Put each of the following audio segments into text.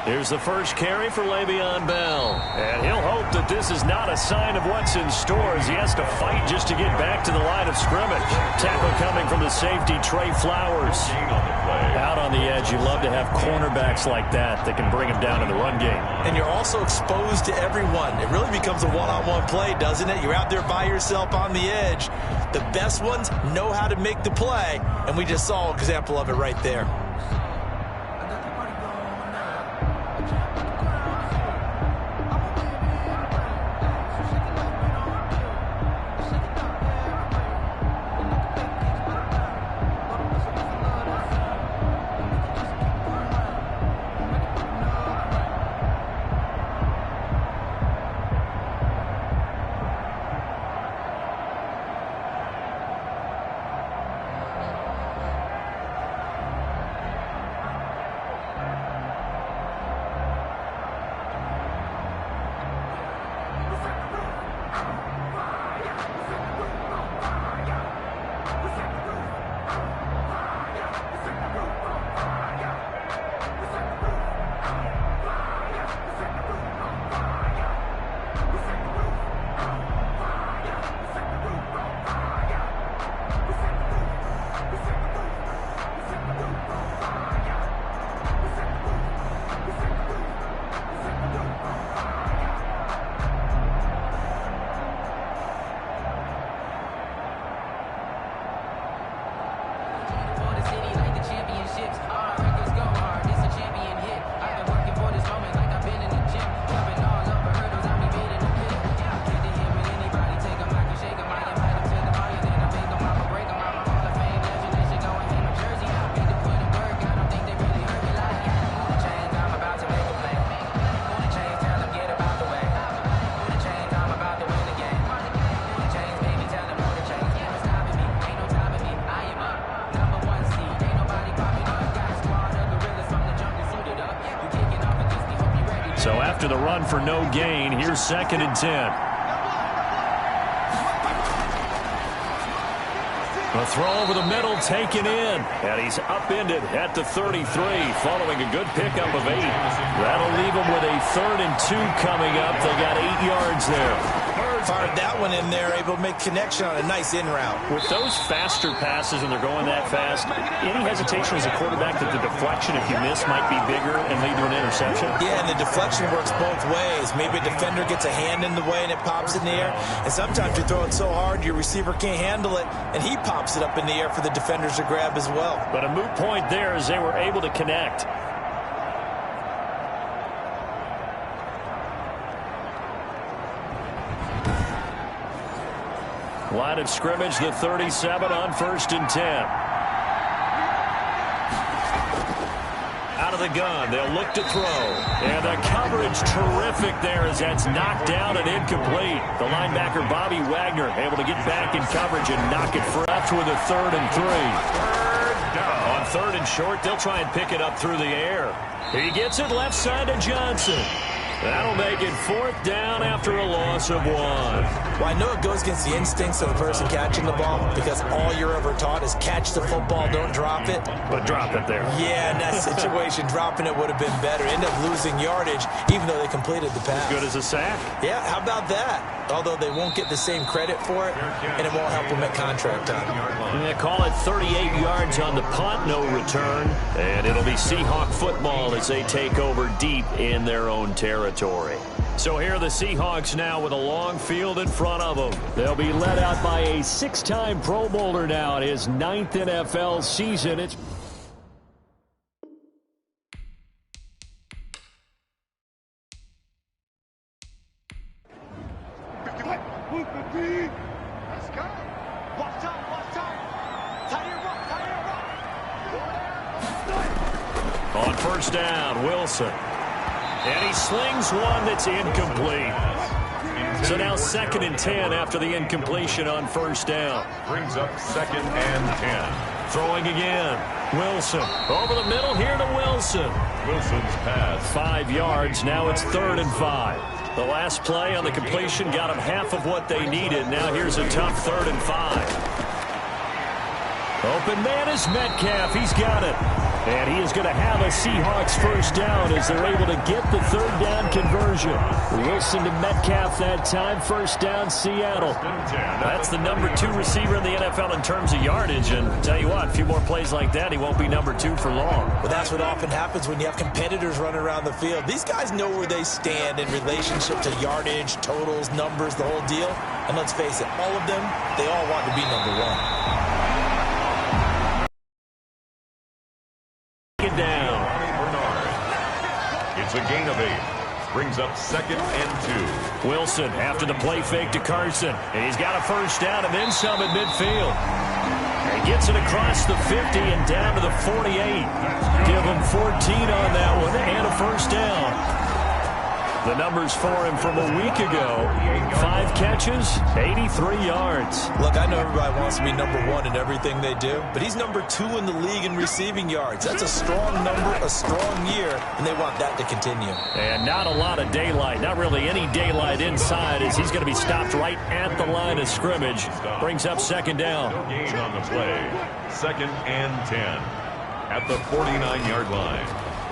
Here's the first carry for Le'Veon Bell. And he'll hope that this is not a sign of what's in store as he has to fight just to get back to the line of scrimmage. Tackle coming from the safety, Trey Flowers. Out on the edge, you love to have cornerbacks like that can bring him down in the run game. And you're also exposed to everyone. It really becomes a one-on-one play, doesn't it? You're out there by yourself on the edge. The best ones know how to make the play, and we just saw an example of it right there. So after the run for no gain, here's 2nd and 10. A throw over the middle taken in. And he's upended at the 33 following a good pickup of 8. That'll leave him with a 3rd and 2 coming up. They got 8 yards there. Fired that one in there, able to make connection on a nice in route. With those faster passes and they're going that fast, any hesitation as a quarterback that the deflection, if you miss, might be bigger and lead to an interception? Yeah, and the deflection works both ways. Maybe a defender gets a hand in the way and it pops in the air. And sometimes you throw it so hard your receiver can't handle it, and he pops it up in the air for the defenders to grab as well. But a moot point there as they were able to connect. Line of scrimmage, the 37 on 1st and 10. Out of the gun, they'll look to throw. And the coverage terrific there as that's knocked down and incomplete. The linebacker, Bobby Wagner, able to get back in coverage and knock it left with a 3rd and 3. On 3rd and short, they'll try and pick it up through the air. He gets it left side to Johnson. That'll make it 4th down after a loss of 1. Well, I know it goes against the instincts of the person catching the ball because all you're ever taught is catch the football, don't drop it. But drop it there. Yeah, in that situation, dropping it would have been better. End up losing yardage, even though they completed the pass. As good as a sack. Yeah, how about that? Although they won't get the same credit for it, and it won't help them at contract time. They call it 38 yards on the punt, no return. And it'll be Seahawk football as they take over deep in their own territory. So here are the Seahawks now with a long field in front of them. They'll be led out by a 6-time Pro Bowler now in his 9th NFL season. It's on 1st down, Wilson. And he slings one that's incomplete. So now 2nd and 10 after the incompletion on 1st down. Brings up 2nd and 10. Throwing again. Wilson. Over the middle here to Wilson. Wilson's pass. 5 yards. Now it's 3rd and 5. The last play on the completion got them half of what they needed. Now here's a tough 3rd and 5. Open man is Metcalf. He's got it. And he is going to have a Seahawks first down as they're able to get the third down conversion. Wilson to Metcalf that time. First down, Seattle. That's the number 2 receiver in the NFL in terms of yardage. And tell you what, a few more plays like that, he won't be number 2 for long. Well, that's what often happens when you have competitors running around the field. These guys know where they stand in relationship to yardage, totals, numbers, the whole deal. And let's face it, all of them, they all want to be number 1. Down. It's a gain of 8. Brings up 2nd and 2. Wilson after the play fake to Carson. And he's got a first down and then some at midfield. He gets it across the 50 and down to the 48. Give him 14 on that one and a first down. The numbers for him from a week ago. 5 catches, 83 yards. Look, I know everybody wants to be number 1 in everything they do, but he's number 2 in the league in receiving yards. That's a strong number, a strong year, and they want that to continue. And not a lot of daylight, not really any daylight inside, as he's going to be stopped right at the line of scrimmage. Brings up 2nd down. No gain on the play. 2nd and 10 at the 49-yard line.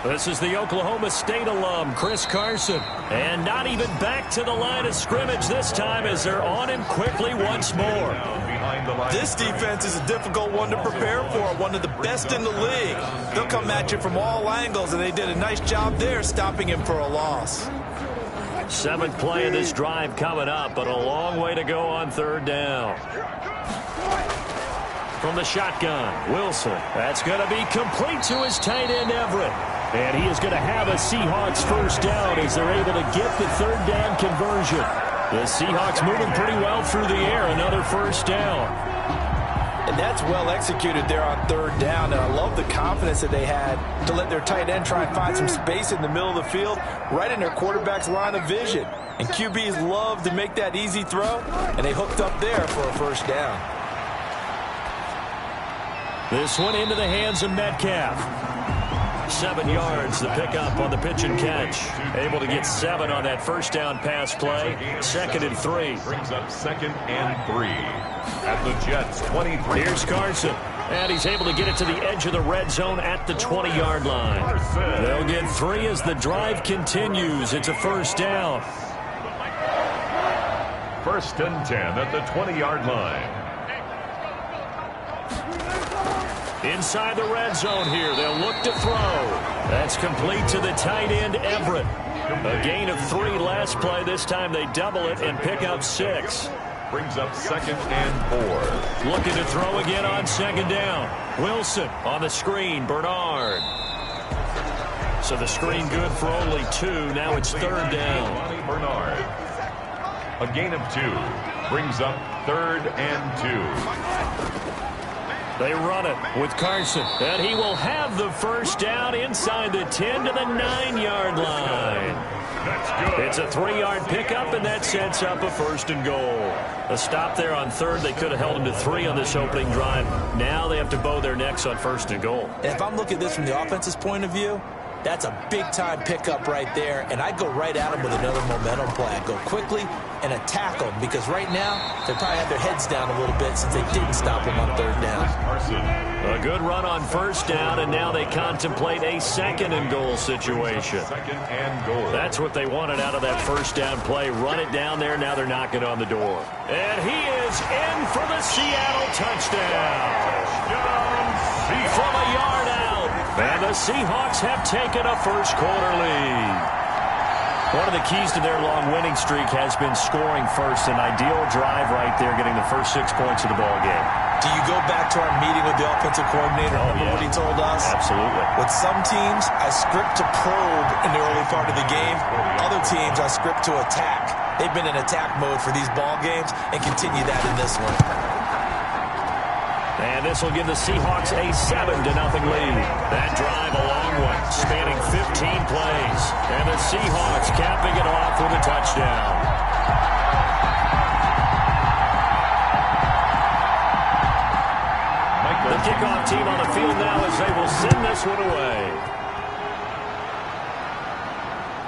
This is the Oklahoma State alum, Chris Carson. And not even back to the line of scrimmage this time as they're on him quickly once more. This defense is a difficult one to prepare for, one of the best in the league. They'll come at you from all angles, and they did a nice job there stopping him for a loss. 7th play of this drive coming up, but a long way to go on 3rd down. From the shotgun, Wilson. That's going to be complete to his tight end, Everett. And he is going to have a Seahawks first down as they're able to get the 3rd down conversion. The Seahawks moving pretty well through the air. Another first down. And that's well executed there on 3rd down. And I love the confidence that they had to let their tight end try and find some space in the middle of the field, right in their quarterback's line of vision. And QBs love to make that easy throw, and they hooked up there for a first down. This one into the hands of Metcalf. 7 yards, the pickup on the pitch and catch. Able to get 7 on that first down pass play. 2nd and 3. Brings up 2nd and 3 at the Jets 23. Here's Carson. And he's able to get it to the edge of the red zone at the 20-yard line. They'll get 3 as the drive continues. It's a first down. 1st and 10 at the 20-yard line. Inside the red zone here. They'll look to throw. That's complete to the tight end, Everett. A gain of 3 last play. This time they double it and pick up 6. Brings up 2nd and 4. Looking to throw again on 2nd down. Wilson on the screen. Bernard. So the screen good for only 2. Now it's 3rd down. Bernard. A gain of 2. Brings up 3rd and 2. They run it with Carson, and he will have the first down inside the 10 to the 9-yard line. That's good. It's a 3-yard pickup, and that sets up a 1st and goal. A stop there on 3rd. They could have held him to 3 on this opening drive. Now they have to bow their necks on 1st and goal. And if I'm looking at this from the offense's point of view, that's a big-time pickup right there, and I'd go right at him with another momentum play. I'd go quickly and attack them, because right now they probably have their heads down a little bit since they didn't stop him on 3rd down. A good run on 1st down, and now they contemplate a 2nd and goal situation. 2nd and goal. That's what they wanted out of that first down play. Run it down there. Now they're knocking on the door. And he is in for the Seattle touchdown. From a yard out. And the Seahawks have taken a first-quarter lead. One of the keys to their long winning streak has been scoring first. An ideal drive right there, getting the first 6 points of the ball game. Do you go back to our meeting with the offensive coordinator? Remember what he told us? Absolutely. With some teams, I script to probe in the early part of the game. To teams, I script to attack. They've been in attack mode for these ball games and continue that in this one. And this will give the Seahawks a 7-0 lead. That drive a long one, spanning 15 plays. And the Seahawks capping it off with a touchdown. The kickoff team on the field now as they will send this one away.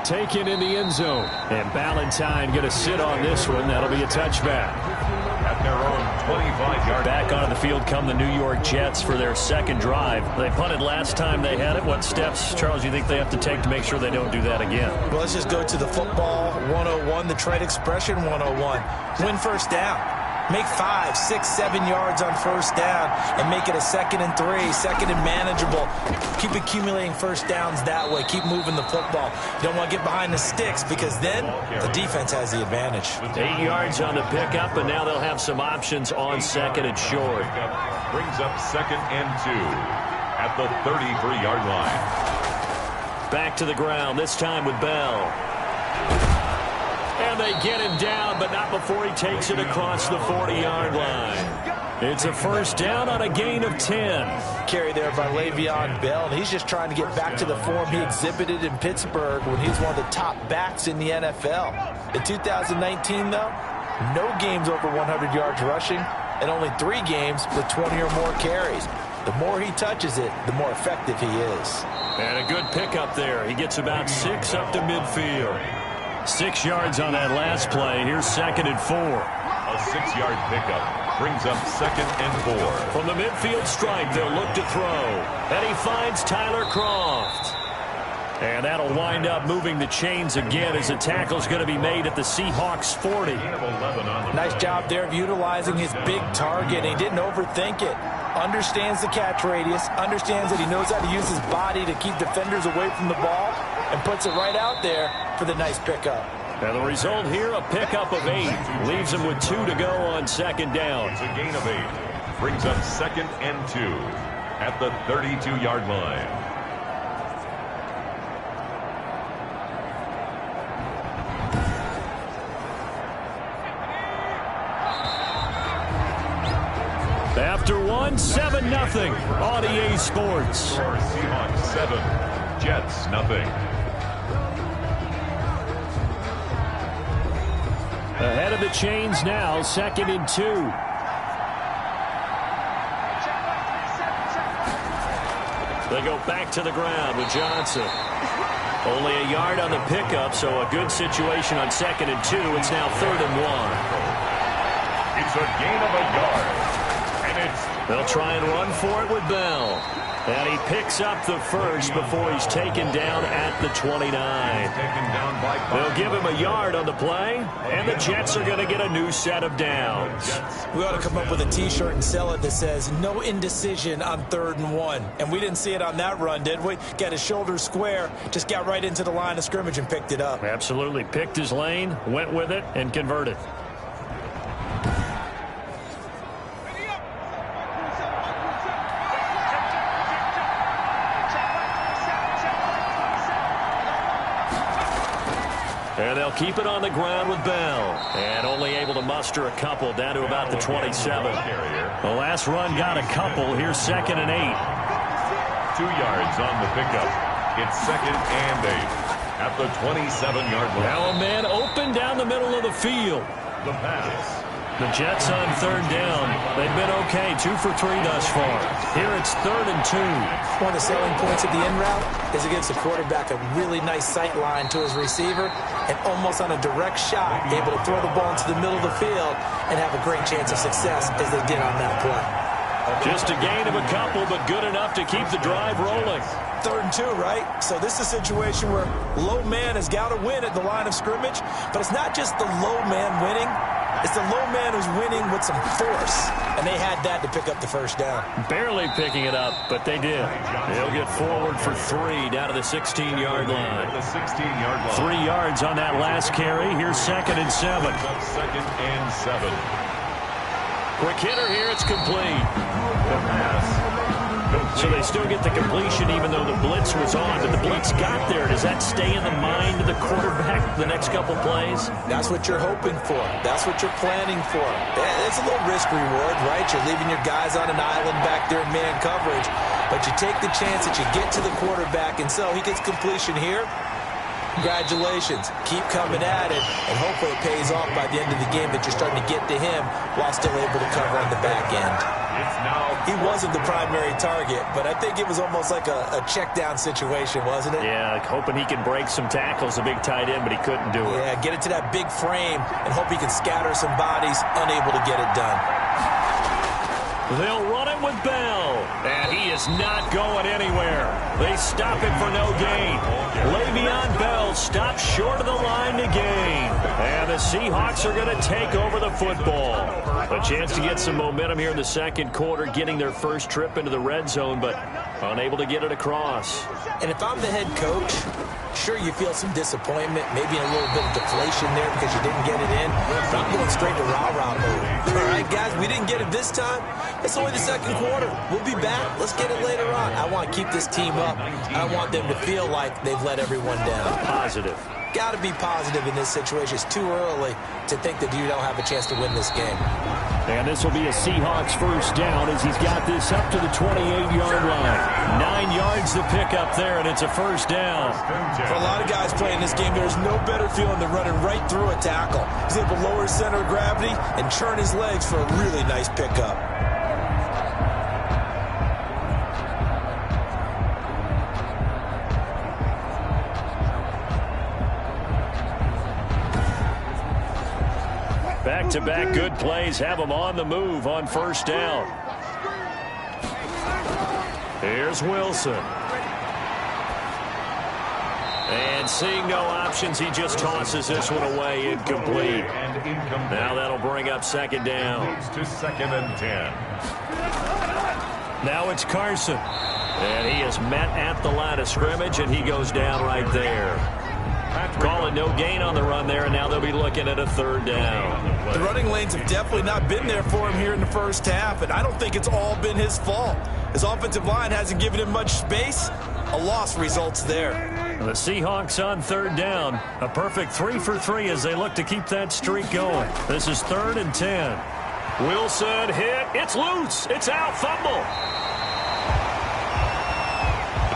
Taken in the end zone. And Ballantyne going to sit on this one. That'll be a touchback. At their own 25-yard back Back onto the field come the New York Jets for their second drive. They punted last time they had it. What steps, Charles, you think they have to take to make sure they don't do that again? Well, let's just go to the football 101, the trade expression 101. Win first down. Make 5, 6, 7 yards on first down and make it a 2nd and 3, second and manageable. Keep accumulating first downs that way. Keep moving the football. You don't want to get behind the sticks because then the defense has the advantage. 8 yards on the pickup, and now they'll have some options on 2nd and short. Brings up 2nd and 2 at the 33-yard line. Back to the ground, this time with Bell. And they get him down, but not before he takes it across the 40-yard line. It's a first down on a gain of 10. Carry there by Le'Veon Bell, and he's just trying to get back to the form he exhibited in Pittsburgh when he was one of the top backs in the NFL. In 2019, though, no games over 100 yards rushing, and only 3 games with 20 or more carries. The more he touches it, the more effective he is. And a good pickup there. He gets about 6 up to midfield. 6 yards on that last play. Here's 2nd and 4. A 6-yard pickup brings up 2nd and 4. From the midfield stripe, they'll look to throw. And he finds Tyler Kroft. And that'll wind up moving the chains again as the tackle's going to be made at the Seahawks 40. Nice job there of utilizing his big target. He didn't overthink it. Understands the catch radius. Understands that he knows how to use his body to keep defenders away from the ball. And puts it right out there for the nice pickup. Now the result here, a pickup of 8. Leaves him with 2 to go on 2nd down. It's a gain of 8. Brings up 2nd and 2 at the 32-yard line. After 1, 7-0 on EA Sports. Seahawks 7, Jets nothing. Ahead of the chains now, 2nd and 2. They go back to the ground with Johnson. Only a yard on the pickup, so a good situation on 2nd and 2. It's now 3rd and 1. It's a gain of a yard. They'll try and run for it with Bell. And he picks up the first before he's taken down at the 29. They'll give him a yard on the play, and the Jets are going to get a new set of downs. We ought to come up with a T-shirt and sell it that says, no indecision on 3rd and 1. And we didn't see it on that run, did we? Got his shoulders square, just got right into the line of scrimmage and picked it up. Absolutely. Picked his lane, went with it, and converted. And they'll keep it on the ground with Bell. And only able to muster a couple down to about the 27. The last run got a couple. Here's 2nd and 8. 2 yards on the pickup. It's 2nd and 8 at the 27-yard line. Now a man open down the middle of the field. The pass. The Jets on 3rd down. They've been okay, 2 for 3 thus far. Here it's 3rd and 2. One of the selling points of the in route is it gives the quarterback a really nice sight line to his receiver and almost on a direct shot, able to throw the ball into the middle of the field and have a great chance of success as they did on that play. Just a gain of a couple, but good enough to keep the drive rolling. 3rd and 2, right? So this is a situation where low man has got to win at the line of scrimmage, but it's not just the low man winning. It's the low man who's winning with some force, and they had that to pick up the first down. Barely picking it up, but they did. They'll get forward for 3 down to the 16-yard line. The 16-yard line. 3 yards on that last carry. Here's 2nd and 7. 2nd and 7. Quick hitter here. It's complete. The pass. So they still get the completion even though the blitz was on, but the blitz got there. Does that stay in the mind of the quarterback the next couple plays? That's what you're hoping for. That's what you're planning for. It's a little risk reward, right? You're leaving your guys on an island back there in man coverage, but you take the chance that you get to the quarterback, and so he gets completion here. Congratulations. Keep coming at it, and hopefully it pays off by the end of the game that you're starting to get to him while still able to cover on the back end. He wasn't the primary target, but I think it was almost like a check down situation, wasn't it? Yeah, hoping he can break some tackles, a big tight end, but he couldn't do it. Yeah, get it to that big frame and hope he can scatter some bodies, unable to get it done. They'll run it with Bell. And he is not going anywhere. They stop him for no gain. Le'Veon Bell stops short of the line to gain. And the Seahawks are going to take over the football. A chance to get some momentum here in the second quarter, getting their first trip into the red zone, but unable to get it across. And if I'm the head coach, sure, you feel some disappointment, maybe a little bit of deflation there because you didn't get it in. But I'm going straight to rah-rah mode. All right, guys, we didn't get it this time. It's only the second quarter. We'll be back. Let's get it later on. I want to keep this team up. I don't want them to feel like they've let everyone down. Positive. Got to be positive in this situation. It's too early to think that you don't have a chance to win this game. And this will be a Seahawks first down as he's got this up to the 28-yard line. 9 yards to pick up there, and it's a first down. For a lot of guys playing this game, there's no better feeling than running right through a tackle. He's able to lower his center of gravity and turn his legs for a really nice pickup. Back-to-back good plays have them on the move on first down. Here's Wilson. And seeing no options, he just tosses this one away, incomplete. Now that'll bring up second down. To second and 10. Now it's Carson. And he is met at the line of scrimmage, and he goes down right there. Call it no gain on the run there, and now they'll be looking at a third down. The running lanes have definitely not been there for him here in the first half, and I don't think it's all been his fault. His offensive line hasn't given him much space. A loss results there. The Seahawks on third down. A perfect 3 for 3 as they look to keep that streak going. This is 3rd and 10. Wilson hit. It's loose. It's out. Fumble.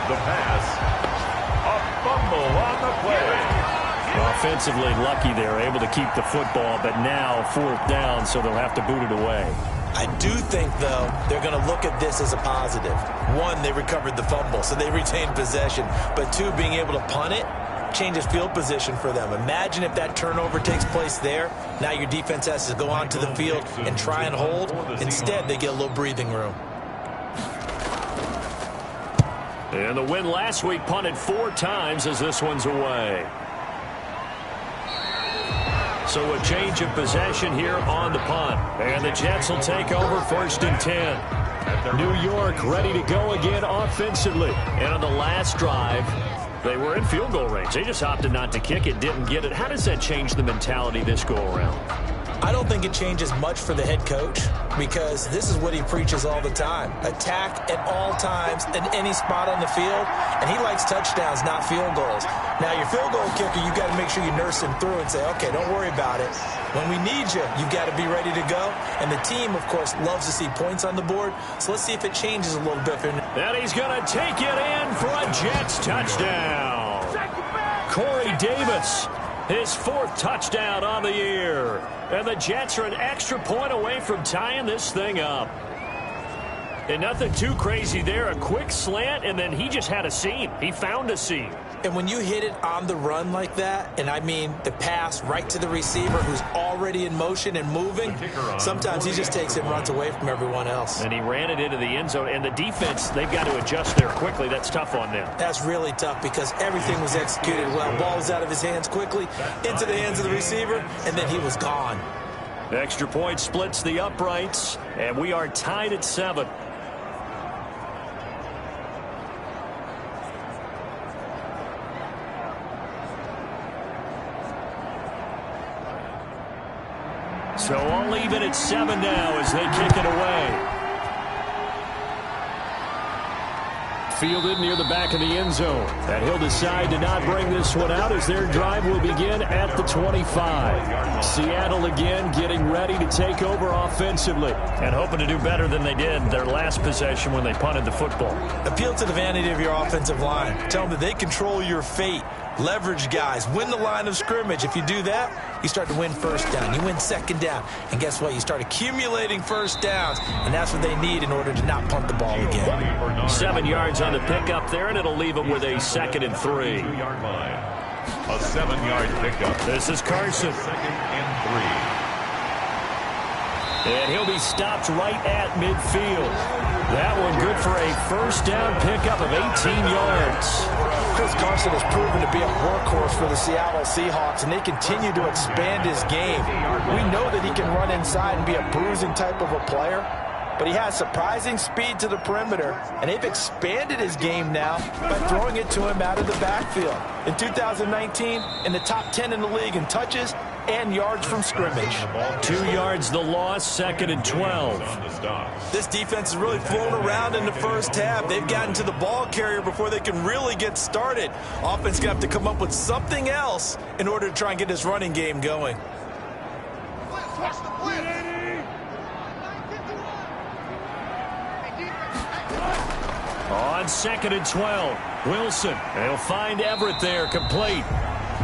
The pass. A fumble on the play. Offensively lucky they're able to keep the football, but now 4th down, so they'll have to boot it away. I do think, though, they're going to look at this as a positive. One, they recovered the fumble, so they retained possession. But two, being able to punt it changes field position for them. Imagine if that turnover takes place there. Now your defense has to go onto the field and try and hold. Instead, they get a little breathing room. And the win last week punted 4 times as this one's away. So a change of possession here on the punt. And the Jets will take over 1st and 10. New York ready to go again offensively. And on the last drive, they were in field goal range. They just opted not to kick it, didn't get it. How does that change the mentality this go around? I don't think it changes much for the head coach because this is what he preaches all the time. Attack at all times in any spot on the field, and he likes touchdowns, not field goals. Now, your field goal kicker, you've got to make sure you nurse him through and say, okay, don't worry about it. When we need you, you've got to be ready to go. And the team, of course, loves to see points on the board, so let's see if it changes a little bit. And he's going to take it in for a Jets touchdown. Corey Davis, his 4th touchdown on the year. And the Jets are an extra point away from tying this thing up. And nothing too crazy there. A quick slant, and then he just had a seam. He found a seam. And when you hit it on the run like that, and I mean the pass right to the receiver who's already in motion and moving, sometimes he just takes it and runs away from everyone else. And he ran it into the end zone. And the defense, they've got to adjust there quickly. That's tough on them. That's really tough because everything was executed well. Ball was out of his hands quickly, into the hands of the receiver, and then he was gone. Extra point splits the uprights, and we are tied at 7. So I'll leave it at 7 now as they kick it away. Fielded near the back of the end zone. And he'll decide to not bring this one out as their drive will begin at the 25. Seattle again getting ready to take over offensively and hoping to do better than they did their last possession when they punted the football. Appeal to the vanity of your offensive line. Tell them that they control your fate. Leverage guys. Win the line of scrimmage. If you do that, you start to win first down. You win second down. And guess what? You start accumulating first downs. And that's what they need in order to not punt the ball again. 7 yards on the pickup there, and it'll leave them with a 2nd and 3. A 7-yard pickup. This is Carson. 2nd and 3. And he'll be stopped right at midfield. That one good for a first down pickup of 18 yards. Chris Carson has proven to be a workhorse for the Seattle Seahawks, and they continue to expand his game. We know that he can run inside and be a bruising type of a player, but he has surprising speed to the perimeter, and they've expanded his game now by throwing it to him out of the backfield. In 2019, in the top 10 in the league in touches and yards from scrimmage. 2 yards the loss, 2nd and 12. This defense is really flown around in the first half. They've gotten to the ball carrier before they can really get started. Offense going to have to come up with something else in order to try and get this running game going. On 2nd and 12, Wilson. They'll find Everett there, complete.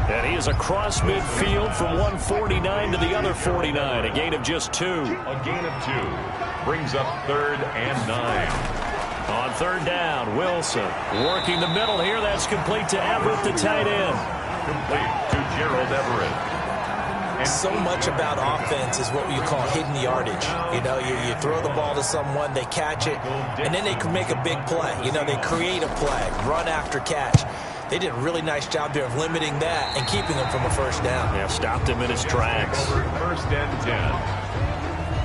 And he is across midfield from 149 to the other 49, a gain of just 2. A gain of 2 brings up 3rd and 9. On 3rd down, Wilson working the middle here. That's complete to Everett, the tight end. Complete to Gerald Everett. So much about offense is what you call hidden yardage. You know, you throw the ball to someone, they catch it, and then they can make a big play. You know, they create a play, run after catch. They did a really nice job there of limiting that and keeping him from a first down. Yeah, stopped him in his tracks. 1st and 10.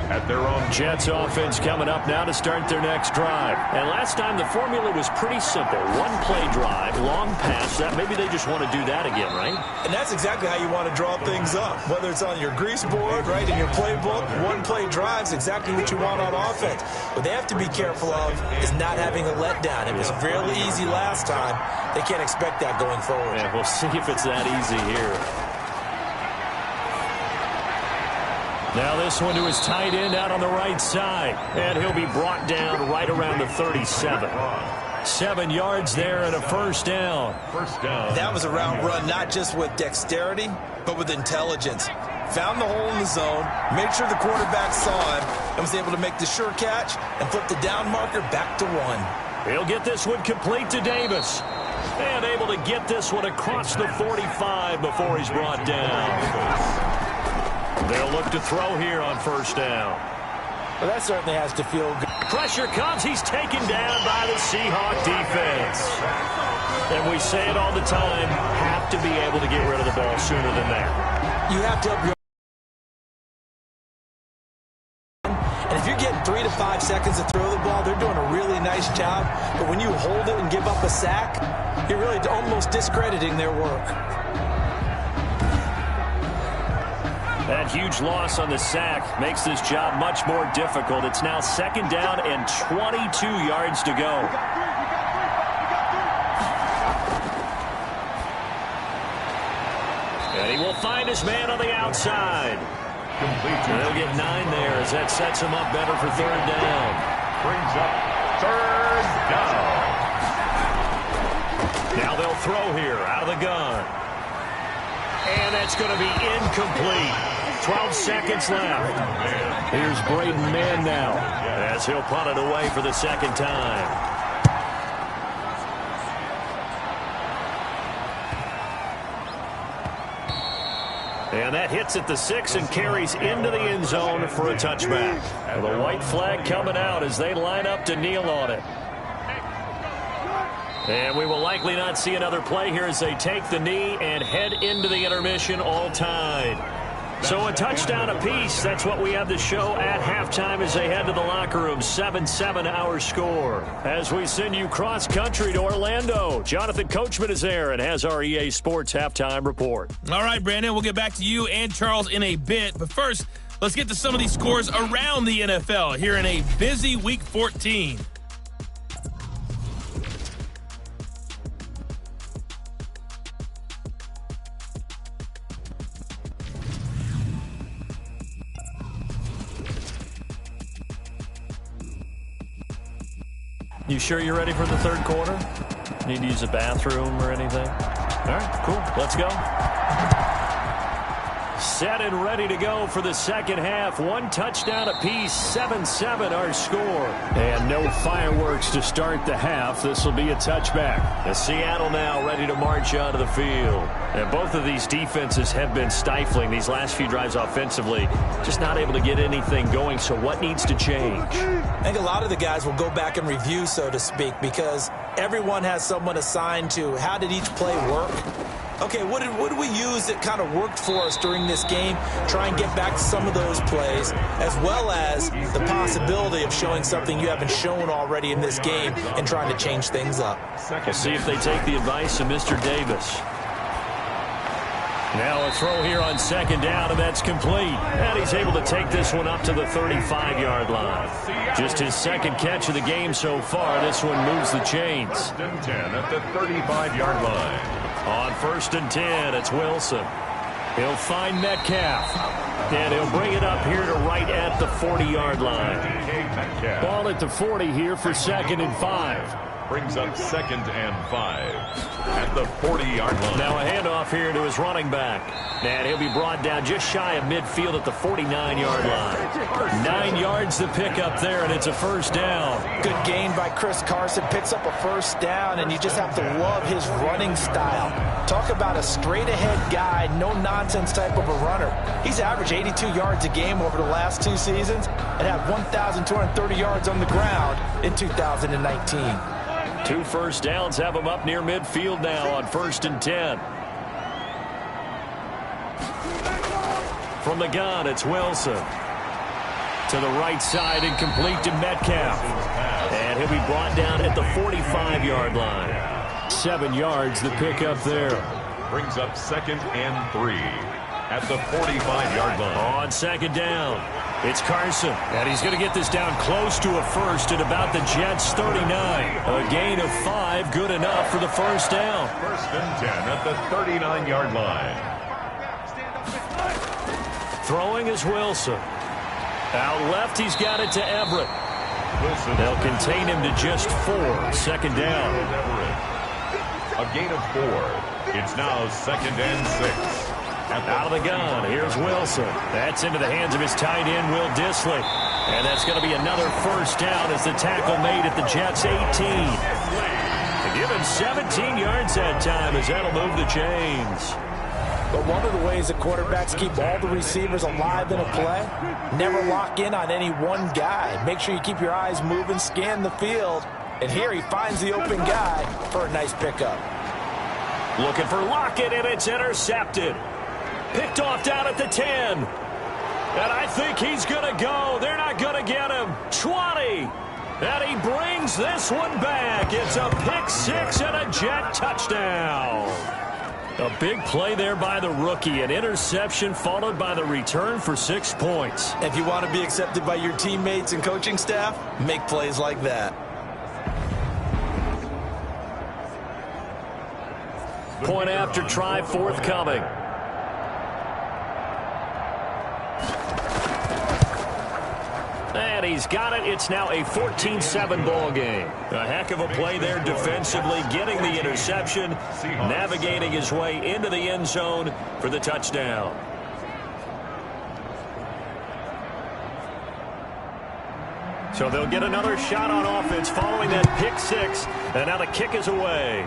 At their own Jets offense coming up now to start their next drive. And last time the formula was pretty simple. One-play drive, long pass. That maybe they just want to do that again, right? And that's exactly how you want to draw things up. Whether it's on your grease board, right, in your playbook, one-play drive is exactly what you want on offense. What they have to be careful of is not having a letdown. It was fairly easy last time. They can't expect that going forward. Yeah, we'll see if it's that easy here. Now this one to his tight end out on the right side. And he'll be brought down right around the 37. 7 yards there and a first down. That was a route run not just with dexterity, but with intelligence. Found the hole in the zone, made sure the quarterback saw him, and was able to make the sure catch and flip the down marker back to 1. He'll get this one complete to Davis. And able to get this one across the 45 before he's brought down. They'll look to throw here on first down. Well, that certainly has to feel good. Pressure comes. He's taken down by the Seahawk defense. And we say it all the time, have to be able to get rid of the ball sooner than that. You have to up your... And if you're getting 3 to 5 seconds to throw the ball, they're doing a really nice job. But when you hold it and give up a sack, you're really almost discrediting their work. That huge loss on the sack makes this job much more difficult. It's now 2nd down and 22 yards to go. And he will find his man on the outside. They'll get 9 there as that sets him up better for 3rd down. brings up 3rd down. Now they'll throw here out of the gun. And that's going to be incomplete. 12 seconds left. Here's Braden Mann now as he'll punt it away for the 2nd time. And that hits at the 6 and carries into the end zone for a touchback. And the white flag coming out as they line up to kneel on it. And we will likely not see another play here as they take the knee and head into the intermission all tied. So a touchdown apiece. That's what we have to show at halftime as they head to the locker room. 7-7 our score. As we send you cross country to Orlando, Jonathan Coachman is there and has our EA Sports halftime report. All right, Brandon, we'll get back to you and Charles in a bit. But first, let's get to some of these scores around the NFL here in a busy Week 14. You sure you're ready for the 3rd quarter? Need to use a bathroom or anything? All right, cool. Let's go. set and ready to go for the second half. One touchdown apiece, 7-7 our score. And no fireworks to start the half. This will be a touchback. And Seattle now ready to march onto the field. And both of these defenses have been stifling these last few drives offensively. Just not able to get anything going. So what needs to change? I think a lot of the guys will go back and review, so to speak, because everyone has someone assigned to how did each play work. Okay, what did we use that kind of worked for us during this game? Try and get back to some of those plays, as well as the possibility of showing something you haven't shown already in this game and trying to change things up. We'll see if they take the advice of Mr. Davis. Now a throw here on second down, and that's complete. And he's able to take this one up to the 35-yard line. Just his second catch of the game so far. This one moves the chains. 1st and 10 at the 35-yard line. On 1st and 10, it's Wilson. He'll find Metcalf. And he'll bring it up here to right at the 40-yard line. Ball at the 40 here for 2nd and 5. Brings up 2nd and 5 at the 40-yard line. Now a handoff here to his running back. And he'll be brought down just shy of midfield at the 49-yard line. 9 yards to pick up there, and it's a first down. Good gain by Chris Carson. Picks up a first down, and you just have to love his running style. Talk about a straight-ahead guy, no-nonsense type of a runner. He's averaged 82 yards a game over the last 2 seasons and had 1,230 yards on the ground in 2019. 2 first downs have him up near midfield now on 1st and 10. From the gun, it's Wilson. To the right side and complete to Metcalf. And he'll be brought down at the 45-yard line. 7 yards the pick up there. Brings up 2nd and 3 at the 45-yard line. On second down, it's Carson. And he's going to get this down close to a first at about the Jets' 39. A gain of 5, good enough for the first down. 1st and 10 at the 39-yard line. Throwing is Wilson. Out left, he's got it to Everett. They'll contain him to just 4. 2nd down. A gain of 4. It's now 2nd and 6. Out of the gun, here's Wilson. That's into the hands of his tight end, Will Dissly. And that's going to be another first down as the tackle made at the Jets' 18. To give him 17 yards that time as that'll move the chains. But one of the ways the quarterbacks keep all the receivers alive in a play, never lock in on any one guy. Make sure you keep your eyes moving, scan the field. And here he finds the open guy for a nice pickup. Looking for Lockett, and it's intercepted. Picked off down at the 10. And I think he's going to go. They're not going to get him. 20. And he brings this one back. It's a pick 6 and a Jet touchdown. A big play there by the rookie. An interception followed by the return for 6 points. If you want to be accepted by your teammates and coaching staff, make plays like that. Point after try forthcoming. And he's got it. It's now a 14-7 ball game. A heck of a play there defensively, getting the interception, navigating his way into the end zone for the touchdown. So they'll get another shot on offense following that pick 6. And now the kick is away.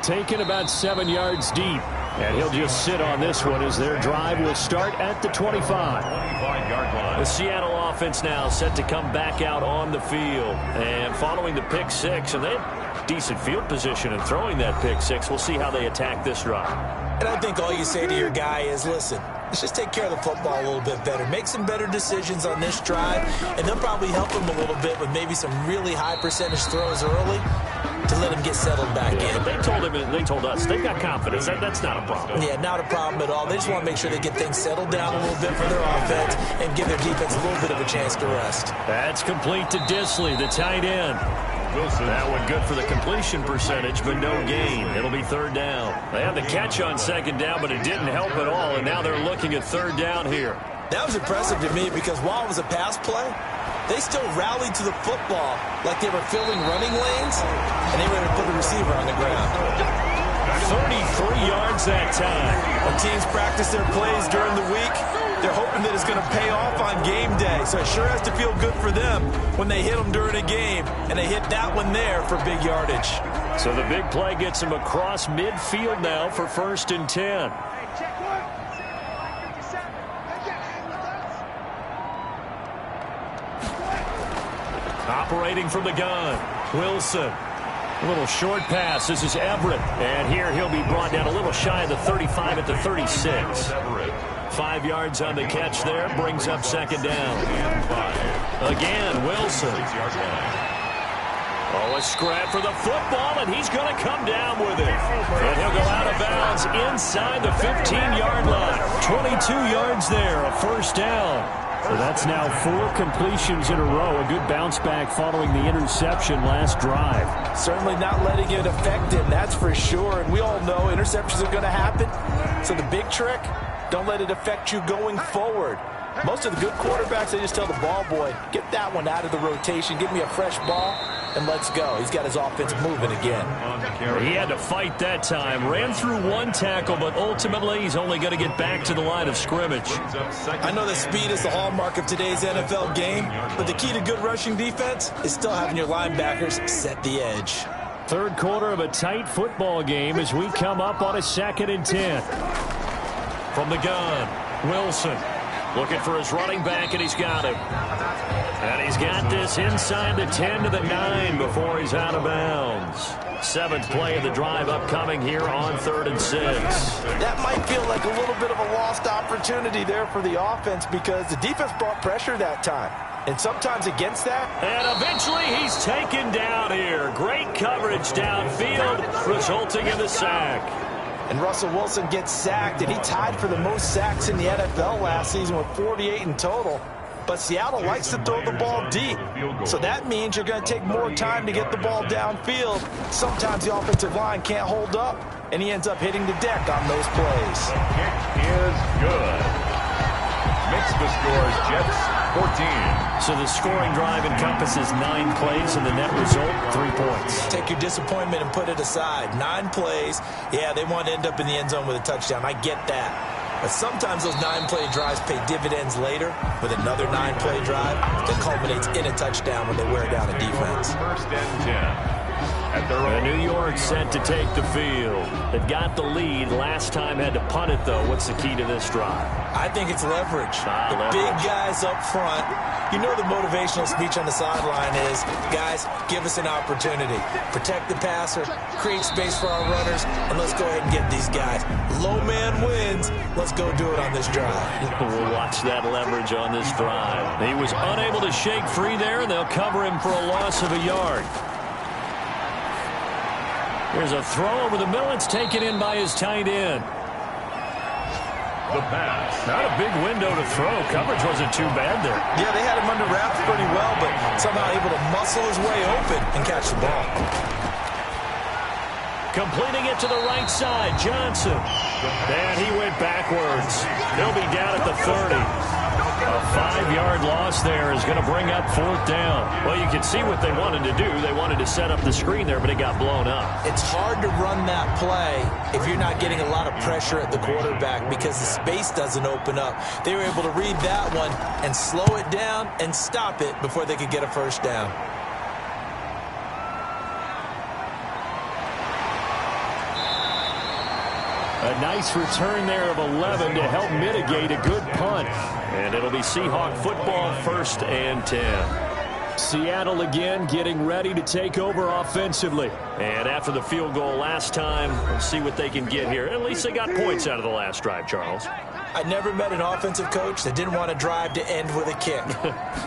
Taken about 7 yards deep. And he'll just sit on this one as their drive will start at the 25. 25-yard line. The Seattle offense now set to come back out on the field. And following the pick 6, and they have decent field position in throwing that pick 6. We'll see how they attack this drive. And I think all you say to your guy is, listen, let's just take care of the football a little bit better. Make some better decisions on this drive, and they'll probably help him a little bit with maybe some really high percentage throws early to let him get settled back in. They told us they've got confidence. That's not a problem. Yeah, not a problem at all. They just want to make sure they get things settled down a little bit for their offense and give their defense a little bit of a chance to rest. That's complete to Dissly, the tight end. Wilson. That one good for the completion percentage, but no gain. It'll be 3rd down. They had the catch on 2nd down, but it didn't help at all, and now they're looking at 3rd down here. That was impressive to me because while it was a pass play, they still rallied to the football like they were filling running lanes, and they were able to put the receiver on the ground. 33 yards that time. When teams practice their plays during the week, they're hoping that it's going to pay off on game day. So it sure has to feel good for them when they hit them during a game, and they hit that one there for big yardage. So the big play gets them across midfield now for 1st and 10. Operating from the gun, Wilson. A little short pass. This is Everett. And here he'll be brought down a little shy of the 35 at the 36. 5 yards on the catch there. Brings up 2nd down. Again, Wilson. Oh, a scrap for the football, and he's going to come down with it. And he'll go out of bounds inside the 15-yard line. 22 yards there, a 1st down. So that's now 4 completions in a row. A good bounce back following the interception last drive. Certainly not letting it affect him, that's for sure. And we all know interceptions are going to happen. So the big trick, don't let it affect you going forward. Most of the good quarterbacks, they just tell the ball boy, get that one out of the rotation, give me a fresh ball, and let's go. He's got his offense moving again. He had to fight that time. Ran through 1 tackle, but ultimately he's only going to get back to the line of scrimmage. I know that speed is the hallmark of today's NFL game, but the key to good rushing defense is still having your linebackers set the edge. 3rd quarter of a tight football game as we come up on a 2nd and 10. From the gun, Wilson. Looking for his running back, and he's got him. And he's got this inside the 10 to the 9 before he's out of bounds. 7th play of the drive upcoming here on 3rd and 6. That might feel like a little bit of a lost opportunity there for the offense because the defense brought pressure that time. And sometimes against that. And eventually he's taken down here. Great coverage downfield, resulting in the sack. And Russell Wilson gets sacked, and he tied for the most sacks in the NFL last season with 48 in total. But Seattle likes to throw the ball deep. So that means you're going to take more time to get the ball downfield. Sometimes the offensive line can't hold up, and he ends up hitting the deck on those plays. Kick is good. Makes the scores Jets 14. So the scoring drive encompasses 9 plays, and the net result, 3 points. Take your disappointment and put it aside. 9 plays. Yeah, they want to end up in the end zone with a touchdown. I get that. But sometimes those 9-play drives pay dividends later with another 9-play drive that culminates in a touchdown when they wear down a defense. 1st and 10. New York set to take the field. They've got the lead. Last time had to punt it, though. What's the key to this drive? I think it's leverage. The big guys up front. You know the motivational speech on the sideline is, guys, give us an opportunity. Protect the passer, create space for our runners, and let's go ahead and get these guys. Low man wins. Let's go do it on this drive. We'll watch that leverage on this drive. He was unable to shake free there, and they'll cover him for a loss of a yard. Here's a throw over the middle. It's taken in by his tight end. The pass. Not a big window to throw. Coverage wasn't too bad there. Yeah, they had him under wraps pretty well, but somehow able to muscle his way open and catch the ball. Completing it to the right side, Johnson. And he went backwards. He'll be down at the 30. A 5-yard loss there is going to bring up 4th down. Well, you can see what they wanted to do. They wanted to set up the screen there, but it got blown up. It's hard to run that play if you're not getting a lot of pressure at the quarterback because the space doesn't open up. They were able to read that one and slow it down and stop it before they could get a 1st down. A nice return there of 11 to help mitigate a good punt. And it'll be Seahawk football, 1st and 10. Seattle again getting ready to take over offensively. And after the field goal last time, we'll see what they can get here. At least they got points out of the last drive, Charles. I never met an offensive coach that didn't want a drive to end with a kick.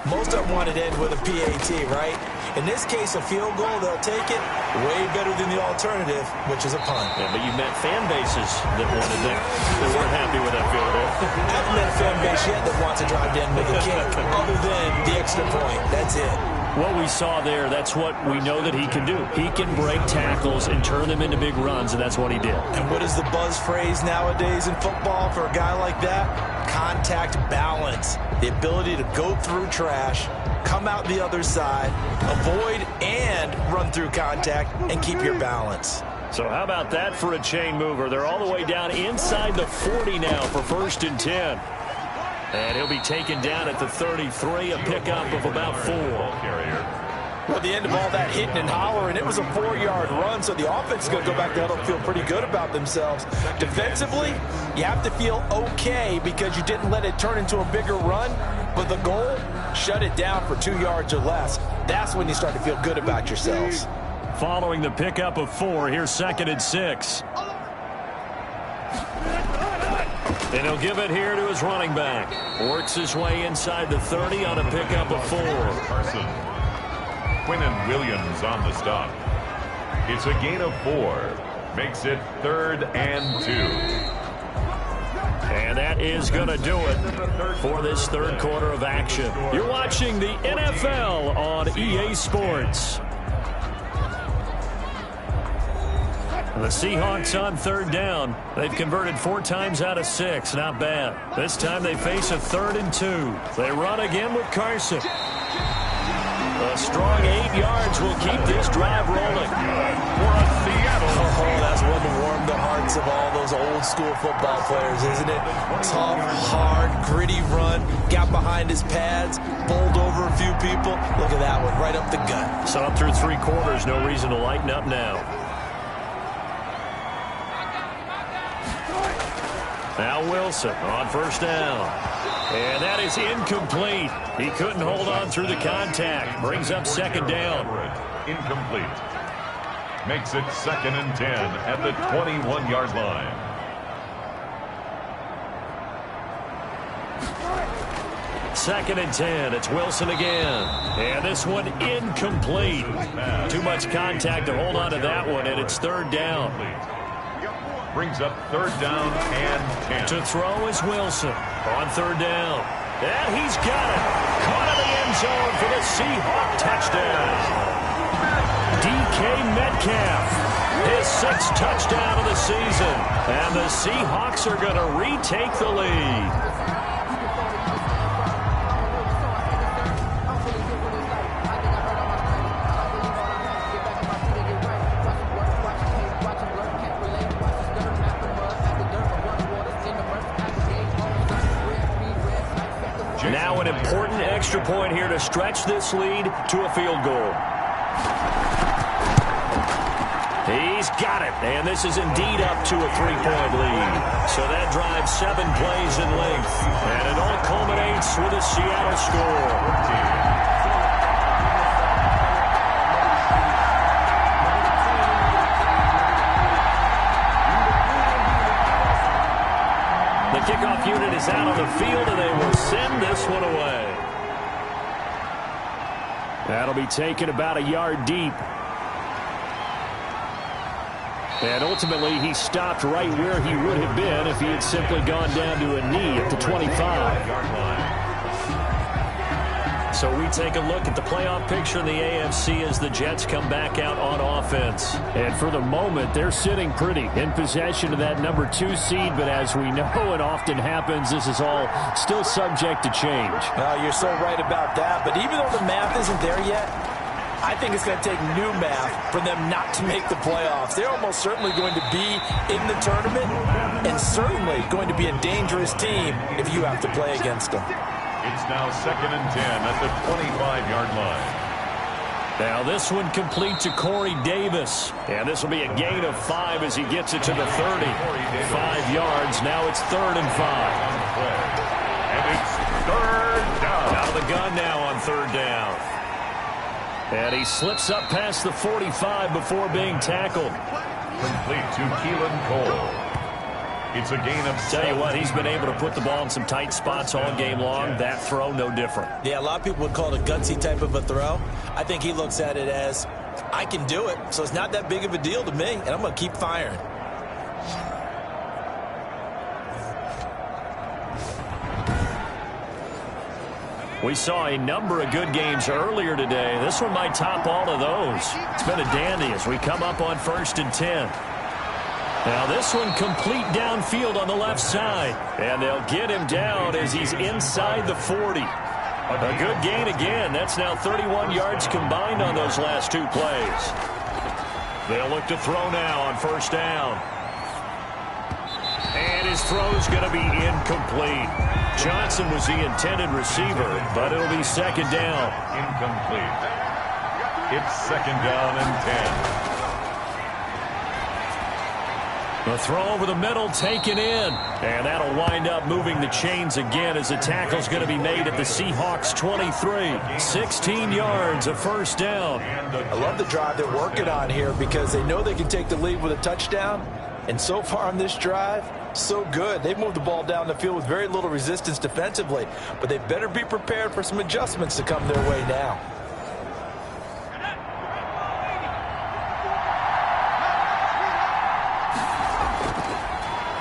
Most of them wanted to end with a PAT, right? In this case, a field goal, they'll take it way better than the alternative, which is a punt. Yeah, but you met fan bases that wanted that. They weren't happy with that field goal. I haven't met a fan base yet that wants a drive to end with a kick, other than the extra point. That's it. What we saw there, that's what we know that he can do. He can break tackles and turn them into big runs, and that's what he did. And what is the buzz phrase nowadays in football for a guy like that? Contact balance. The ability to go through trash, come out the other side, avoid and run through contact, and keep your balance. So how about that for a chain mover? They're all the way down inside the 40 now for 1st and 10. And he'll be taken down at the 33, a pickup of about 4. Well, the end of all that hitting and hollering, it was a 4-yard run, so the offense is going to go back to huddle and feel pretty good about themselves. Defensively, you have to feel okay because you didn't let it turn into a bigger run, but the goal, shut it down for 2 yards or less. That's when you start to feel good about yourselves. Following the pickup of 4, here's 2nd and 6. And he'll give it here to his running back. Works his way inside the 30 on a pickup of 4. Carson. Quinnen Williams on the stop. It's a gain of 4. Makes it 3rd and 2. And that is going to do it for this 3rd quarter of action. You're watching the NFL on EA Sports. The Seahawks on 3rd down. They've converted 4 times out of 6. Not bad. This time they face a 3rd and 2. They run again with Carson. A strong 8 yards will keep this drive rolling. For Seattle. Oh, that's one to warm the hearts of all those old school football players, isn't it? Tough, hard, gritty run. Got behind his pads, bowled over a few people. Look at that one, right up the gut. So up through 3 quarters, no reason to lighten up now. Now Wilson on 1st down. And that is incomplete. He couldn't hold on through the contact. Brings up 2nd down. Incomplete. Makes it 2nd and 10 at the 21-yard line. Second and 10. It's Wilson again. And this one incomplete. Too much contact to hold on to that one, and it's 3rd down. Brings up 3rd down and 10. To throw is Wilson on 3rd down. And he's got it. Caught in the end zone for the Seahawk touchdown. DK Metcalf, his 6th touchdown of the season. And the Seahawks are going to retake the lead. Now an important extra point here to stretch this lead to a field goal. He's got it, and this is indeed up to a 3-point lead. So that drives 7 plays in length, and it all culminates with a Seattle score. The kickoff unit is out on the field, and they will send this one away. That'll be taken about a yard deep. And ultimately, he stopped right where he would have been if he had simply gone down to a knee at the 25. So we take a look at the playoff picture in the AFC as the Jets come back out on offense. And for the moment, they're sitting pretty in possession of that number 2 seed. But as we know, it often happens, this is all still subject to change. You're so right about that. But even though the math isn't there yet, I think it's going to take new math for them not to make the playoffs. They're almost certainly going to be in the tournament and certainly going to be a dangerous team if you have to play against them. It's now 2nd and 10 at the 25-yard line. Now this one complete to Corey Davis. And this will be a gain of 5 as he gets it to the 30. 5 yards. Now it's 3rd and 5. And it's 3rd down. Out of the gun now on 3rd down. And he slips up past the 45 before being tackled. Complete to Keelan Cole. It's a gain of 7. Tell you what, he's been able to put the ball in some tight spots all game long. That throw, no different. Yeah, a lot of people would call it a gutsy type of a throw. I think he looks at it as, I can do it, so it's not that big of a deal to me, and I'm going to keep firing. We saw a number of good games earlier today. This one might top all of those. It's been a dandy as we come up on 1st and 10. Now this one complete downfield on the left side. And they'll get him down as he's inside the 40. A good gain again. That's now 31 yards combined on those last 2 plays. They'll look to throw now on first down. And his throw's going to be incomplete. Johnson was the intended receiver, but it'll be second down. Incomplete. It's second down and 10. The throw over the middle taken in. And that'll wind up moving the chains again as the tackle's going to be made at the Seahawks 23. 16 yards, a first down. I love the drive they're working on here because they know they can take the lead with a touchdown. And so far on this drive, so good. They've moved the ball down the field with very little resistance defensively. But they better be prepared for some adjustments to come their way now.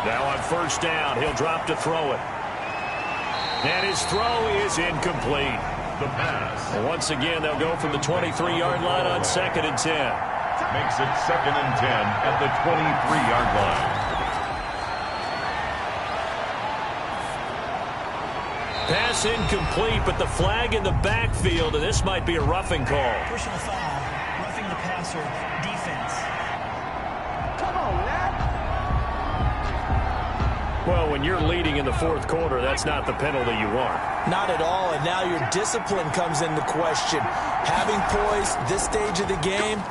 Now on first down, he'll drop to throw it. And his throw is incomplete. The pass. Once again, they'll go from the 23-yard line on second and 10. Makes it second and 10 at the 23-yard line. Pass incomplete, but the flag in the backfield, and this might be a roughing call. Personal foul, roughing the passer, defense. Well, when you're leading in the fourth quarter, that's not the penalty you want. Not at all, and now your discipline comes into question. Having poise this stage of the game,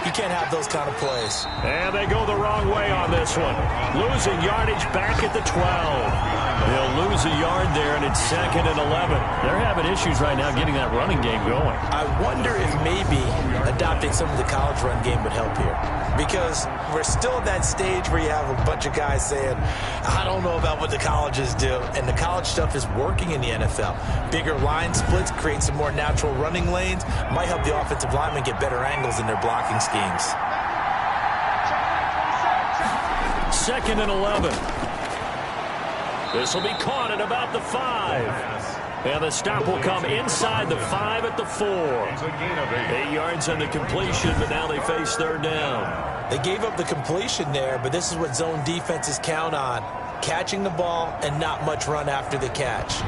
you can't have those kind of plays. And they go the wrong way on this one. Losing yardage back at the 12. They'll lose a yard there, and it's second and 11. They're having issues right now getting that running game going. I wonder if maybe adopting some of the college run game would help here. Because we're still at that stage where you have a bunch of guys saying, I don't know about what the colleges do. And the college stuff is working in the NFL. Bigger line splits, create some more natural running lanes, might help the offensive linemen get better angles in their blocking schemes. Second and 11. This will be caught at about the 5. And the stop will come inside the 5 at the 4. It's a gain of 8. 8 yards on the completion, but now they face third down. They gave up the completion there, but this is what zone defenses count on. Catching the ball and not much run after the catch.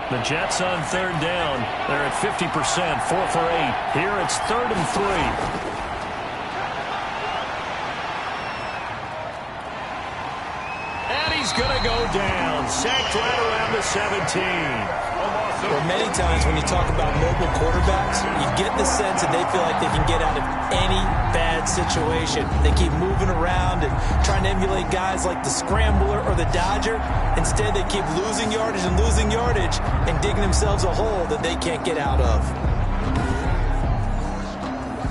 The Jets on third down. They're at 50%, 4 for 8. Here it's third and 3. He's going to go down. Sacked right around the 17. Well, many times when you talk about mobile quarterbacks, you get the sense that they feel like they can get out of any bad situation. They keep moving around and trying to emulate guys like the Scrambler or the Dodger. Instead, they keep losing yardage and digging themselves a hole that they can't get out of.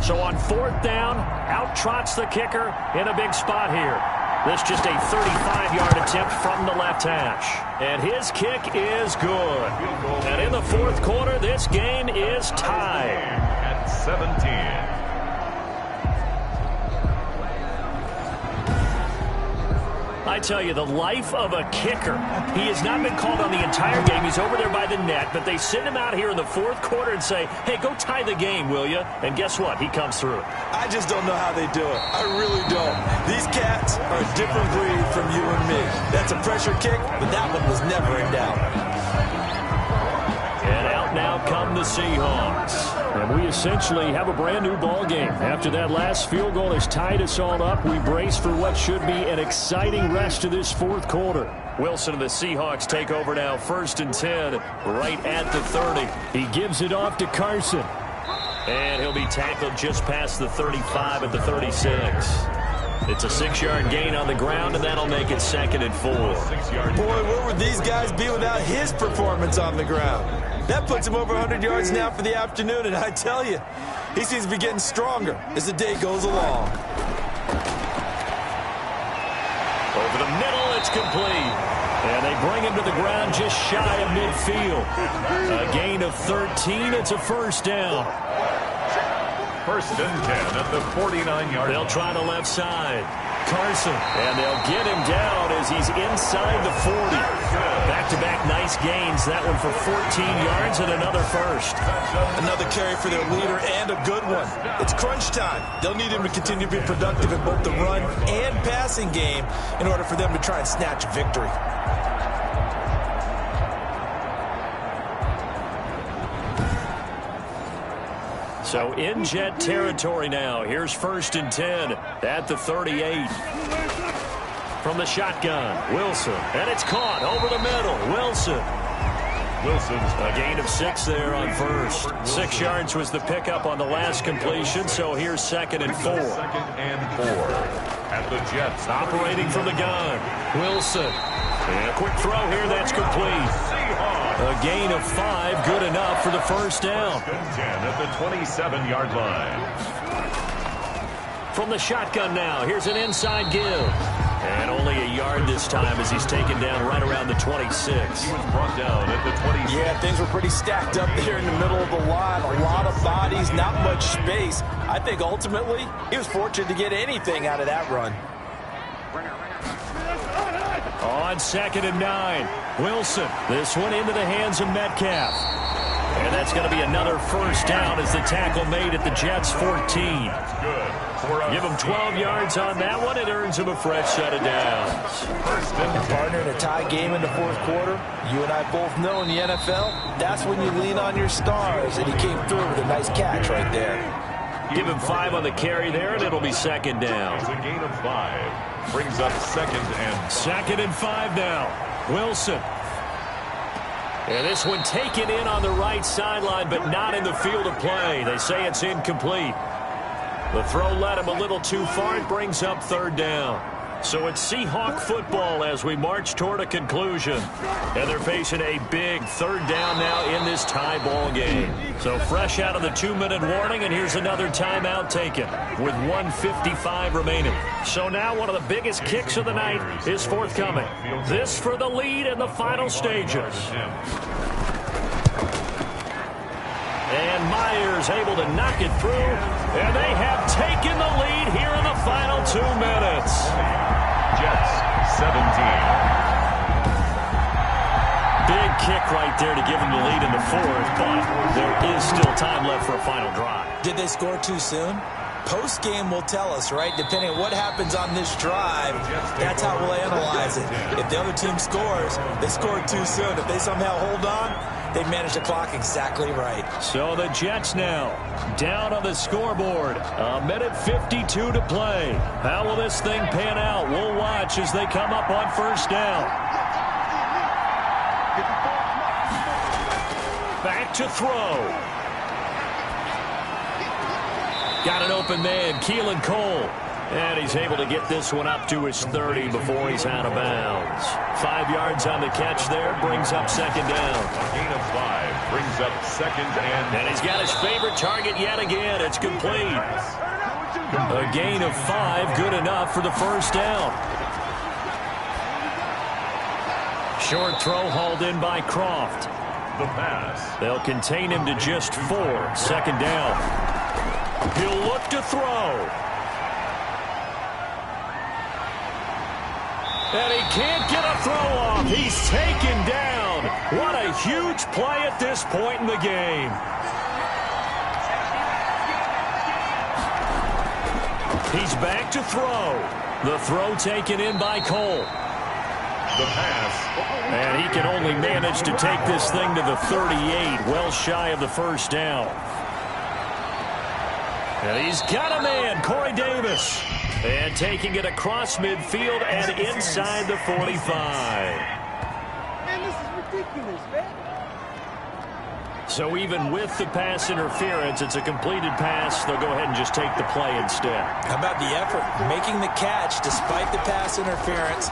So on fourth down, out trots the kicker in a big spot here. This just a 35-yard attempt from the left hash. And his kick is good. And in the fourth quarter, this game is tied. At 17. I tell you, the life of a kicker. He has not been called on the entire game. He's over there by the net, but they send him out here in the fourth quarter and say, hey, go tie the game, will you? And guess what? He comes through. I just don't know how they do it. I really don't. These cats are a different breed from you and me. That's a pressure kick, but that one was never in doubt. And out now come the Seahawks. And we essentially have a brand new ball game. After that last field goal has tied us all up, we brace for what should be an exciting rest to this fourth quarter. Wilson and the Seahawks take over now, first and 10, right at the 30. He gives it off to Carson. And he'll be tackled just past the 35 at the 36. It's a 6-yard gain on the ground, and that'll make it second and 4. Boy, where would these guys be without his performance on the ground? That puts him over 100 yards now for the afternoon, and I tell you, he seems to be getting stronger as the day goes along. Over the middle, it's complete. And they bring him to the ground just shy of midfield. A gain of 13. It's a first down. First and 10 at the 49-yard line. They'll try the left side. Carson. And they'll get him down as he's inside the 40. Back-to-back nice gains. That one for 14 yards and another first. Another carry for their leader and a good one. It's crunch time. They'll need him to continue to be productive in both the run and passing game in order for them to try and snatch a victory. So in Jet territory now. Here's 1st and 10 at the 38. From the shotgun, Wilson. And it's caught over the middle. Wilson's a gain of 6 there on first. 6 yards was the pickup on the last completion, so here's 2nd and 4. 2nd and 4 at the Jets. Operating from the gun, Wilson. And a quick throw here, that's complete. A gain of 5, good enough for the first down. 10 at the 27-yard line. From the shotgun now, here's an inside give. And only a yard this time as he's taken down right around the 26. He was brought down at the 26. Yeah, things were pretty stacked up there in the middle of the line. A lot of bodies, not much space. I think ultimately he was fortunate to get anything out of that run. On 2nd and 9, Wilson. This one into the hands of Metcalf. And that's going to be another first down as the tackle made at the Jets' 14. That's good. Give him 12 yards on that one. It earns him a fresh set of downs. Partner, in a tie game in the 4th quarter, you and I both know in the NFL, that's when you lean on your stars, and he came through with a nice catch right there. Give him 5 on the carry there, and it'll be 2nd down. It's a gain of 5. Brings up 2nd and 5 now. Wilson. And this one taken in on the right sideline, but not in the field of play. They say it's incomplete. The throw led him a little too far. It brings up 3rd down. So it's Seahawk football as we march toward a conclusion. And they're facing a big 3rd down now in this tie ball game. So fresh out of the 2-minute warning, and here's another timeout taken with 1:55 remaining. So now one of the biggest kicks of the night is forthcoming. This for the lead in the final stages. And Myers able to knock it through. And they have taken the lead here in the final 2 minutes. Jets 17. Big kick right there to give them the lead in the 4th, but there is still time left for a final drive. Did they score too soon? Post-game will tell us, right? Depending on what happens on this drive, that's how we'll analyze it. If the other team scores, they scored too soon. If they somehow hold on, they managed the clock exactly right. So the Jets now down on the scoreboard. 1:52 to play. How will this thing pan out? We'll watch as they come up on first down. Back to throw. Got an open man, Keelan Cole. And he's able to get this one up to his 30 before he's out of bounds. 5 yards on the catch there, brings up 2nd down. A gain of 5 brings up 2nd and he's got his favorite target yet again. It's complete. A gain of 5, good enough for the first down. Short throw hauled in by Croft. The pass. They'll contain him to just 4. 2nd down. He'll look to throw. And he can't get a throw off. He's taken down. What a huge play at this point in the game. He's back to throw. The throw taken in by Cole. The pass. And he can only manage to take this thing to the 38, well shy of the first down. And he's got a man, Corey Davis. And taking it across midfield and inside the 45. Man, this is ridiculous, man. So even with the pass interference, it's a completed pass. They'll go ahead and just take the play instead. How about the effort? Making the catch despite the pass interference.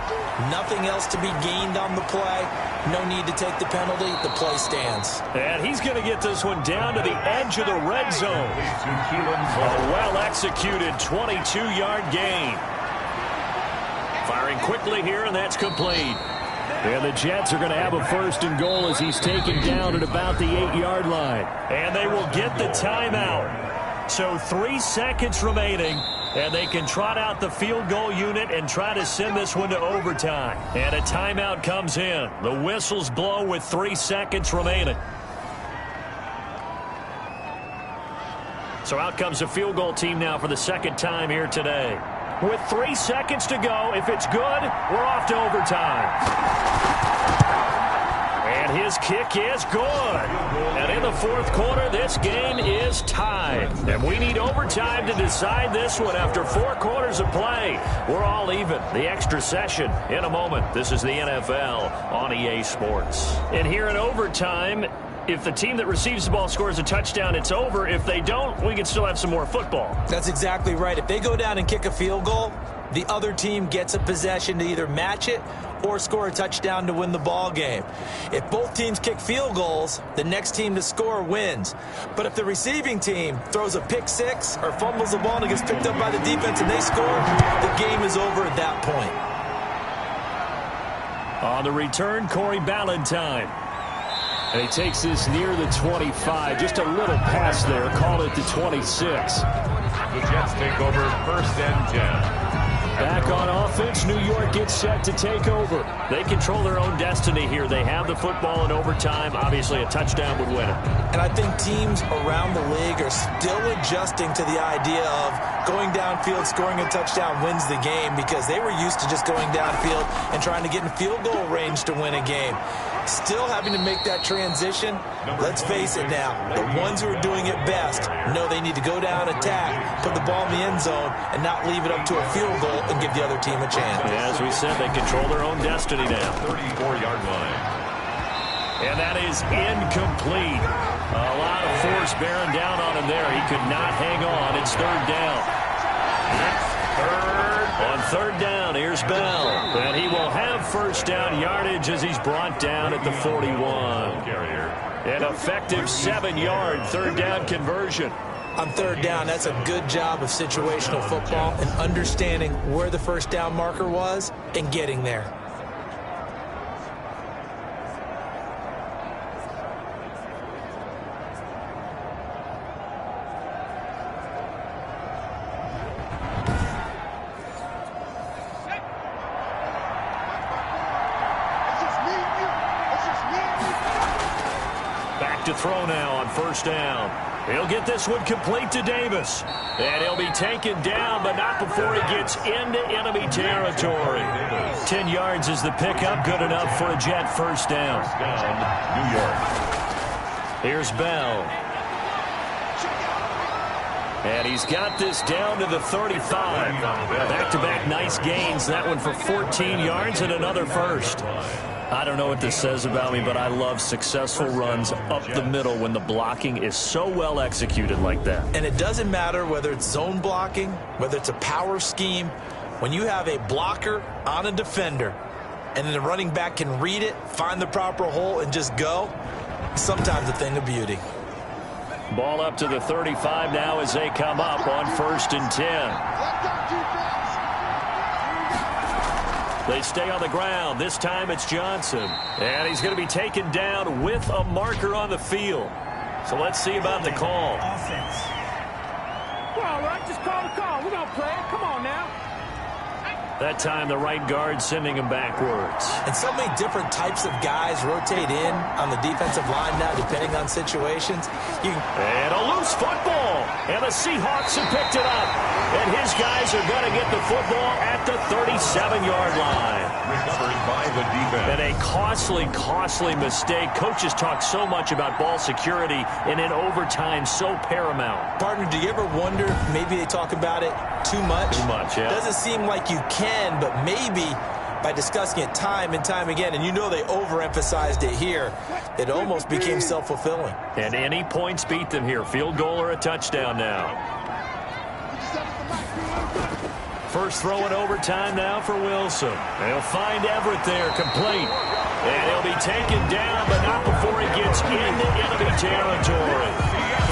Nothing else to be gained on the play. No need to take the penalty. The play stands. And he's going to get this one down to the edge of the red zone. A well-executed 22-yard gain. Firing quickly here, and that's complete. And the Jets are going to have a 1st and goal as he's taken down at about the 8-yard line. And they will get the timeout. So 3 seconds remaining, and they can trot out the field goal unit and try to send this one to overtime. And a timeout comes in. The whistles blow with 3 seconds remaining. So out comes the field goal team now for the 2nd time here today. With 3 seconds to go, if it's good, we're off to overtime. And his kick is good. And in the fourth quarter, this game is tied. And we need overtime to decide this one after 4 quarters of play. We're all even. The extra session in a moment. This is the NFL on EA Sports. And here in overtime, if the team that receives the ball scores a touchdown, it's over. If they don't, we can still have some more football. That's exactly right. If they go down and kick a field goal, the other team gets a possession to either match it or score a touchdown to win the ball game. If both teams kick field goals, the next team to score wins. But if the receiving team throws a pick six or fumbles the ball and it gets picked up by the defense and they score, the game is over at that point. On the return, Corey Ballantyne. And he takes this near the 25. Just a little pass there. Call it the 26. The Jets take over 1st and 10. Back on offense, New York gets set to take over. They control their own destiny here. They have the football in overtime. Obviously, a touchdown would win it. And I think teams around the league are still adjusting to the idea of going downfield, scoring a touchdown wins the game, because they were used to just going downfield and trying to get in field goal range to win a game. Still having to make that transition. Let's face it now, the ones who are doing it best know they need to go down, attack, put the ball in the end zone, and not leave it up to a field goal and give the other team a chance. As we said, they control their own destiny now. 34-yard line. And that is incomplete. A lot of force bearing down on him there. He could not hang on. It's 3rd down. On 3rd down, here's Bell. And he will have 1st down yardage as he's brought down at the 41. An effective 7-yard 3rd down conversion. On 3rd down, that's a good job of situational football and understanding where the 1st down marker was and getting there. Back to throw now on 1st down. He'll get this one complete to Davis. And he'll be taken down, but not before he gets into enemy territory. 10 yards is the pickup. Good enough for a Jet 1st down. New York. Here's Bell. And he's got this down to the 35. Back-to-back nice gains. That one for 14 yards and another 1st. I don't know what this says about me, but I love successful runs up the middle when the blocking is so well executed like that. And it doesn't matter whether it's zone blocking, whether it's a power scheme. When you have a blocker on a defender and then the running back can read it, find the proper hole, and just go, sometimes a thing of beauty. Ball up to the 35 now as they come up on 1st and 10. They stay on the ground. This time it's Johnson. And he's going to be taken down with a marker on the field. So let's see about the call. Offense. Well, all right, just call the call. We're going to play it. Come on now. That time the right guard sending him backwards. And so many different types of guys rotate in on the defensive line now, depending on situations. And a loose football. And the Seahawks have picked it up. And his guys are going to get the football at the 37-yard line. Recovered by the defense. And a costly mistake. Coaches talk so much about ball security, and in overtime, so paramount. Partner, do you ever wonder, maybe they talk about it too much? Too much, yeah. Doesn't seem like you can, but maybe by discussing it time and time again, and you know they overemphasized it here, it almost became self-fulfilling. And any points beat them here. Field goal or a touchdown now. First throw in overtime now for Wilson. They'll find Everett there, complete. And he'll be taken down, but not before he gets into enemy territory.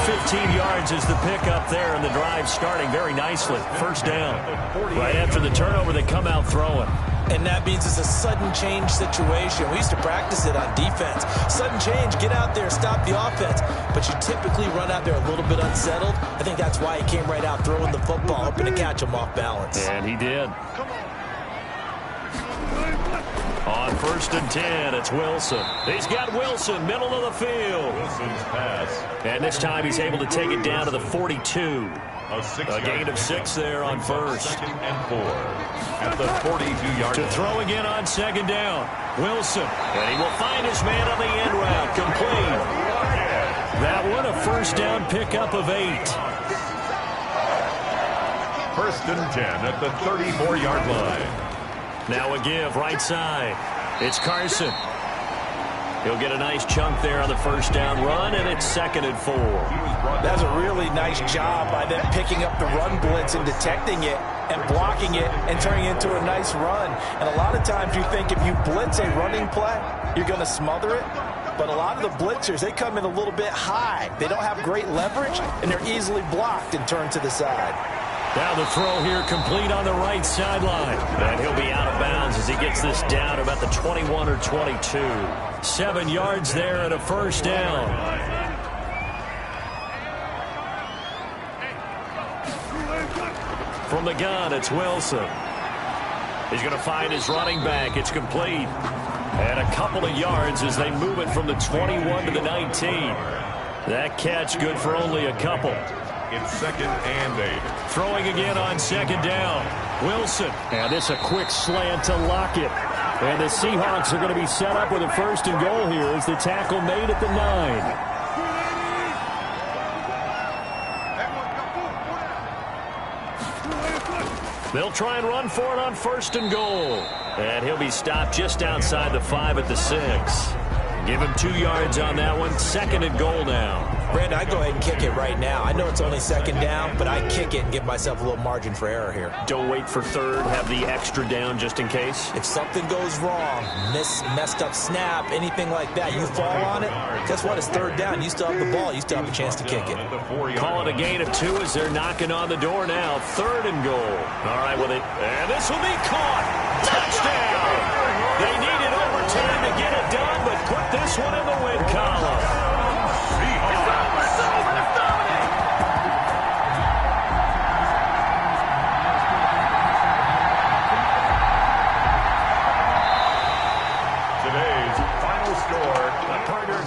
15 yards is the pickup there, and the drive starting very nicely. 1st down. Right after the turnover, they come out throwing. And that means it's a sudden change situation. We used to practice it on defense. Sudden change, get out there, stop the offense. But you typically run out there a little bit unsettled. I think that's why he came right out throwing the football, hoping to catch him off balance. And he did. On 1st and 10, it's Wilson. He's got Wilson, middle of the field. Wilson's pass And this time he's able to take it down to the 42. A gain of 6 there on first. 2nd and 4 at the 42-yard To line. throw again on 2nd down. Wilson. And he will find his man on the end route. Complete. That one a first down pickup of 8. 1st and 10 at the 34-yard line. Now a give right side. It's Carson. He'll get a nice chunk there on the first down run, and it's 2nd and 4. That's a really nice job by them picking up the run blitz and detecting it and blocking it and turning it into a nice run. And a lot of times you think if you blitz a running play, you're going to smother it. But a lot of the blitzers, they come in a little bit high. They don't have great leverage, and they're easily blocked and turned to the side. Now the throw here complete on the right sideline. And he'll be out of bounds as he gets this down about the 21 or 22. 7 yards there and a first down. From the gun, it's Wilson. He's going to find his running back. It's complete. And a couple of yards as they move it from the 21 to the 19. That catch good for only a couple. It's 2nd and 8. Throwing again on 2nd down. Wilson. And this a quick slant to Lockett. And the Seahawks are going to be set up with a 1st and goal here as the tackle made at the 9. They'll try and run for it on 1st and goal. And he'll be stopped just outside the 5 at the 6. Give him 2 yards on that one. 2nd and goal now. Brandon, I go ahead and kick it right now. I know it's only 2nd down, but I kick it and give myself a little margin for error here. Don't wait for 3rd. Have the extra down just in case. If something goes wrong, messed up snap, anything like that, you fall on it, guess what? It's 3rd down. You still have the ball. You still have a chance to kick it. Call it a gain of 2 as they're knocking on the door now. 3rd and goal. All right, well, and this will be caught. Touchdown. They needed overtime to get it done, but put this one in the win column.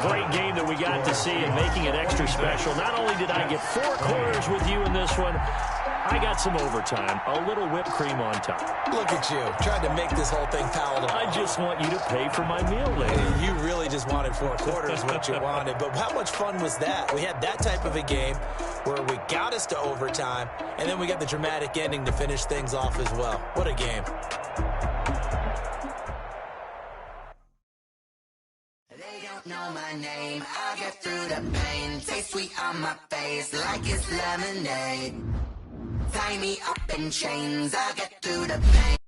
Great game that we got to see and making it extra special. Not only did I get 4 quarters with you in this one, I got some overtime, a little whipped cream on top. Look at you, trying to make this whole thing palatable. I just want you to pay for my meal later. You really just wanted 4 quarters, what you wanted. But how much fun was that? We had that type of a game where we got us to overtime, and then we got the dramatic ending to finish things off as well. What a game. Know my name, I'll get through the pain. Taste sweet on my face like it's lemonade. Tie me up in chains, I'll get through the pain.